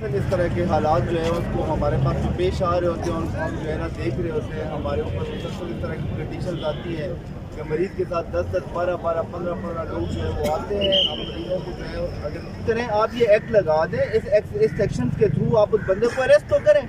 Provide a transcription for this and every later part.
مسلسل اس طرح کے حالات جو ہیں اس کو ہمارے پاس جو پیش آ رہے ہوتے ہیں ان کو ہم جو ہے نا دیکھ رہے ہوتے ہیں. ہمارے اوپر مسلسل اس طرح کی کنڈیشنز آتی ہیں کہ مریض کے ساتھ 10 12 15 لوگ جو ہے وہ آتے ہیں. ہم مریضوں کو جو ہے اگر کریں آپ یہ ایکٹ لگا دیں, اس سیکشن کے تھرو آپ اس بندے کو اریسٹ تو کریں.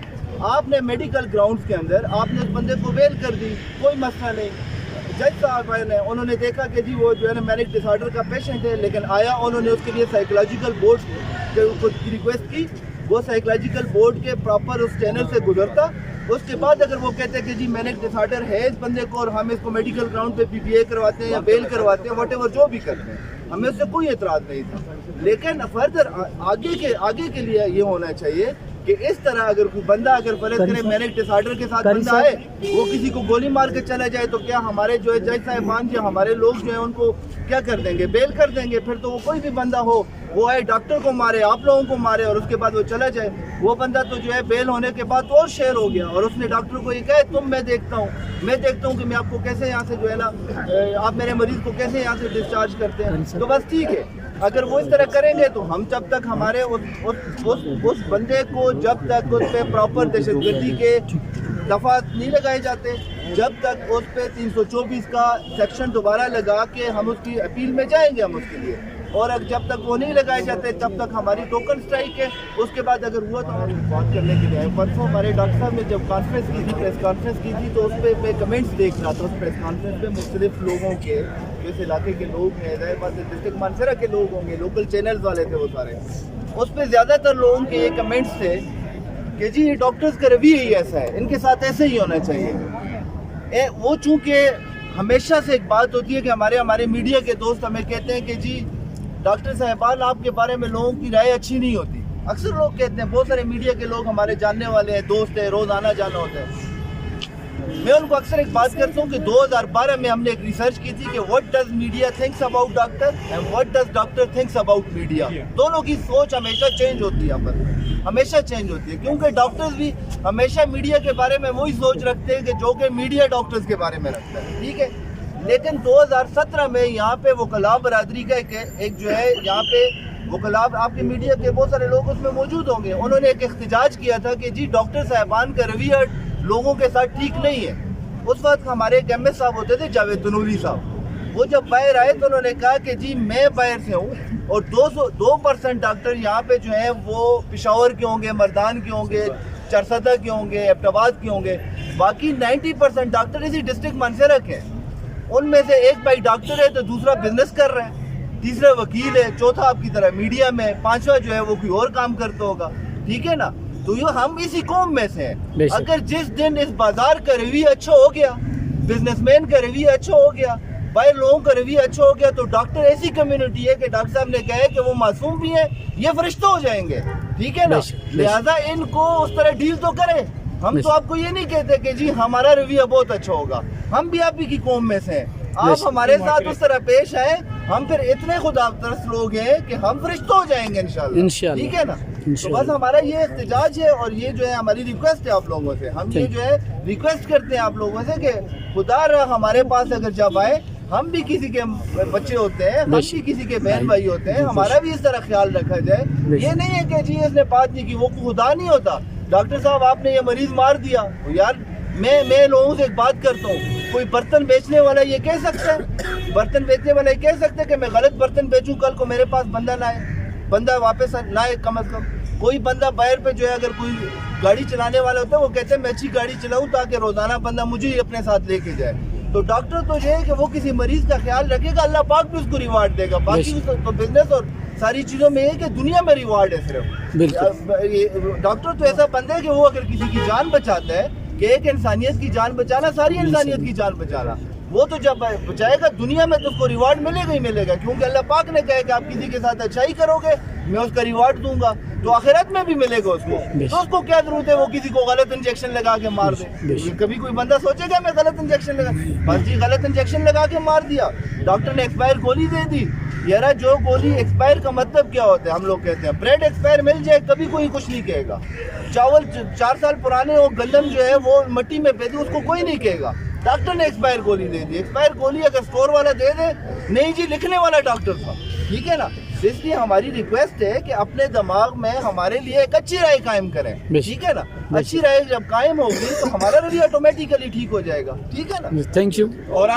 آپ نے میڈیکل گراؤنڈز کے اندر آپ نے اس بندے کو بیل کر دی, کوئی مسئلہ نہیں. جج صاحب آئے انہوں نے دیکھا کہ جی وہ جو ہے نا مینک ڈس آرڈر کا پیشنٹ ہے, لیکن آیا انہوں نے اس کے لیے سائیکولوجیکل بورڈ کو ریکویسٹ کی. وہ سائیکولوجیکل بورڈ کے پراپر اس چینل سے گزرتا. اس کے بعد اگر وہ کہتے ہیں کہ جی مینک ڈس آرڈر ہے اس بندے کو اور ہم اس کو میڈیکل گراؤنڈ پہ PPA کرواتے ہیں یا بیل کرواتے ہیں, واٹ ایور جو بھی کرتے ہیں, ہمیں اس سے کوئی اعتراض نہیں تھا. لیکن فردر آگے کے لیے یہ ہونا چاہیے کہ اس طرح اگر کوئی بندہ اگر فرض کرے مینک ڈس آرڈر کے ساتھ بندہ آئے, وہ کسی کو گولی مار کے چلا جائے تو کیا ہمارے جو ہے جج صاحبان یا ہمارے لوگ جو ہیں ان کو کیا کر دیں گے؟ بیل کر دیں گے. پھر تو وہ کوئی بھی بندہ ہو وہ آئے ڈاکٹر کو مارے, آپ لوگوں کو مارے اور اس کے بعد وہ چلا جائے. وہ بندہ تو جو ہے بیل ہونے کے بعد اور شیئر ہو گیا اور اس نے ڈاکٹر کو یہ کہا میں دیکھتا ہوں کہ میں آپ کو کیسے یہاں سے جو ہے نا آپ میرے مریض کو کیسے یہاں سے ڈسچارج کرتے ہیں. تو بس ٹھیک ہے, اگر وہ اس طرح کریں گے تو ہم جب تک ہمارے اس بندے کو جب تک اس پہ پراپر دہشت گردی کے دفعات نہیں لگائے جاتے, جب تک اس پہ 324 کا سیکشن دوبارہ لگا کے ہم اس کی اپیل میں جائیں گے ہم اس کے لیے, اور جب تک وہ نہیں لگائے جاتے تب تک ہماری ٹوکن اسٹرائک ہے. اس کے بعد اگر ہوا تو ہم بات کرنے کے لیے آئے. پرسوں ہمارے ڈاکٹر صاحب نے جب کانفرنس کی تھی, پریس کانفرنس کی تھی, تو اس پہ میں کمنٹس دیکھ رہا تھا. اس پریس کانفرنس پہ مختلف لوگوں کے جو اس علاقے کے لوگ ہیں, ظاہر بات ہے ڈسٹرکٹ مانسہرہ کے لوگ ہوں گے, لوکل چینلز والے تھے وہ سارے. اس پہ زیادہ تر لوگوں کے یہ کمنٹس تھے کہ جی یہ ڈاکٹرز کا رویہ ہی ایسا ہے, ان کے ساتھ ایسے ہی ہونا چاہیے. وہ چونکہ ہمیشہ سے ایک بات ہوتی ہے کہ ہمارے میڈیا کے دوست ہمیں کہتے ہیں کہ جی ڈاکٹر صاحبان آپ کے بارے میں لوگوں کی رائے اچھی نہیں ہوتی. اکثر لوگ کہتے ہیں, بہت سارے میڈیا کے لوگ ہمارے جاننے والے ہیں, دوست ہیں, روز آنا جانا ہوتا ہے. میں ان کو اکثر ایک بات کرتا ہوں کہ 2012 میں ہم نے ایک ریسرچ کی تھی کہ what does media thinks about doctor and what does doctor thinks about media. دونوں کی سوچ ہمیشہ چینج ہوتی ہے, یہاں پر ہمیشہ چینج ہوتی ہے, کیونکہ ڈاکٹرز بھی ہمیشہ میڈیا کے بارے میں وہی سوچ رکھتے ہیں کہ جو کہ میڈیا ڈاکٹرز کے بارے میں رکھتا ہے. ٹھیک ہے, لیکن 2017 میں یہاں پہ وکلاء برادری کا ایک جو ہے یہاں پہ وکلاء, آپ کے میڈیا کے بہت سارے لوگ اس میں موجود ہوں گے, انہوں نے ایک احتجاج کیا تھا کہ جی ڈاکٹر صاحبان کا رویہ لوگوں کے ساتھ ٹھیک نہیں ہے. اس وقت ہمارے ایک ایم ایس صاحب ہوتے تھے جاوید تنوری صاحب, وہ جب باہر آئے تو انہوں نے کہا کہ جی میں باہر سے ہوں اور 2% ڈاکٹر یہاں پہ جو ہیں وہ پشاور کے ہوں گے, مردان کے ہوں گے, چرسدہ کے ہوں گے, ایبٹ آباد کے ہوں گے, باقی 90% ڈاکٹر اسی ڈسٹرکٹ مانسہرہ کے ہیں. ان میں سے ایک بھائی ڈاکٹر ہے تو دوسرا بزنس کر رہا ہے, تیسرا وکیل ہے, چوتھا آپ کی طرح میڈیا میں, پانچواں جو ہے وہ کوئی اور کام کرتا ہوگا. ٹھیک ہے نا, تو یہ ہم اسی قوم میں سے ہیں. اگر جس دن اس بازار کا رویہ اچھا ہو گیا, بزنس مین کا رویہ اچھا ہو گیا, باہر لوگوں کا رویہ اچھا ہو گیا, تو ڈاکٹر ایسی کمیونٹی ہے کہ ڈاکٹر صاحب نے کہا ہے کہ وہ معصوم بھی ہیں, یہ فرشتہ ہو جائیں گے. ٹھیک ہے نا, لہذا ان کو اس طرح ڈیل تو کریں. ہم تو آپ کو یہ نہیں کہتے کہ جی ہمارا رویہ بہت اچھا ہوگا, ہم بھی آپ ہی کی قوم میں سے ہیں, آپ ہمارے ساتھ اس طرح پیش آئے, ہم پھر اتنے خدا ترس لوگ ہیں کہ ہم فرشتہ ہو جائیں گے انشاءاللہ. ٹھیک ہے نا, تو بس ہمارا یہ احتجاج ہے اور یہ جو ہے ہماری ریکویسٹ ہے آپ لوگوں سے. ہم یہ جو ہے ریکویسٹ کرتے ہیں آپ لوگوں سے کہ خدا را ہمارے پاس اگر جب آئے, ہم بھی کسی کے بچے ہوتے ہیں, ہم بھی کسی کے بہن بھائی ہوتے ہیں, ہمارا بھی اس طرح خیال رکھا جائے. یہ نہیں ہے کہ جی اس نے بات نہیں کی, وہ خدا نہیں ہوتا. ڈاکٹر صاحب آپ نے یہ مریض مار دیا, یار میں لوگوں سے ایک بات کرتا ہوں, کوئی برتن بیچنے والا یہ کہہ سکتا ہے, برتن بیچنے والا یہ کہہ سکتا ہے کہ میں غلط برتن بیچوں, کل کو میرے پاس بندہ واپس نہ آئے. کم از کم کوئی بندہ باہر پہ جو ہے اگر کوئی گاڑی چلانے والا ہوتا ہے وہ کہتے ہیں میں اچھی گاڑی چلاؤں تاکہ روزانہ بندہ مجھے ہی اپنے ساتھ لے کے جائے. تو ڈاکٹر تو یہ ہے کہ وہ کسی مریض کا خیال رکھے گا, اللہ پاک بھی اس کو ریوارڈ دے گا. باقی تو بزنس اور ساری چیزوں میں ہے کہ دنیا میں ریوارڈ ہے صرف. ڈاکٹر تو ایسا بندہ ہے کہ وہ اگر کسی کی جان بچاتا ہے, کہ ایک انسانیت کی جان بچانا ساری انسانیت کی جان بچانا, وہ تو جب بچائے گا دنیا میں تو اس کو ریوارڈ ملے گا ہی ملے گا, کیونکہ اللہ پاک نے کہا کہ آپ کسی کے ساتھ اچھائی کرو گے میں اس کا ریوارڈ دوں گا, تو آخرت میں بھی ملے گا اس کو. تو اس کو کیا ضرورت ہے وہ کسی کو غلط انجیکشن لگا کے مار دے؟ کبھی کوئی بندہ سوچے گا میں غلط انجیکشن لگا, بس جی غلط انجیکشن لگا کے مار دیا, ڈاکٹر نے ایکسپائر گولی دے دی. یار جو گولی ایکسپائر کا مطلب کیا ہوتا ہے, ہم لوگ کہتے ہیں بریڈ ایکسپائر مل جائے کبھی کوئی کچھ نہیں کہے گا, چاول 4 سال پرانے ہو, گندم جو ہے وہ مٹی میں پہ دی, اس کو کوئی نہیں کہے گا. ڈاکٹر نے ایکسپائر گولی دے دی. ایکسپائر گولی اگر اسٹور والا دے دے, نہیں جی لکھنے والا ڈاکٹر تھا. ٹھیک ہے نا, تو اس لیے ہماری ریکویسٹ ہے کہ اپنے دماغ میں ہمارے لیے ایک اچھی رائے قائم کریں, ٹھیک ہے نا. اچھی رائے جب قائم ہوگی تو ہمارا رویہ آٹومیٹیکلی ٹھیک ہو جائے گا, ٹھیک ہے نا. Thank you. اور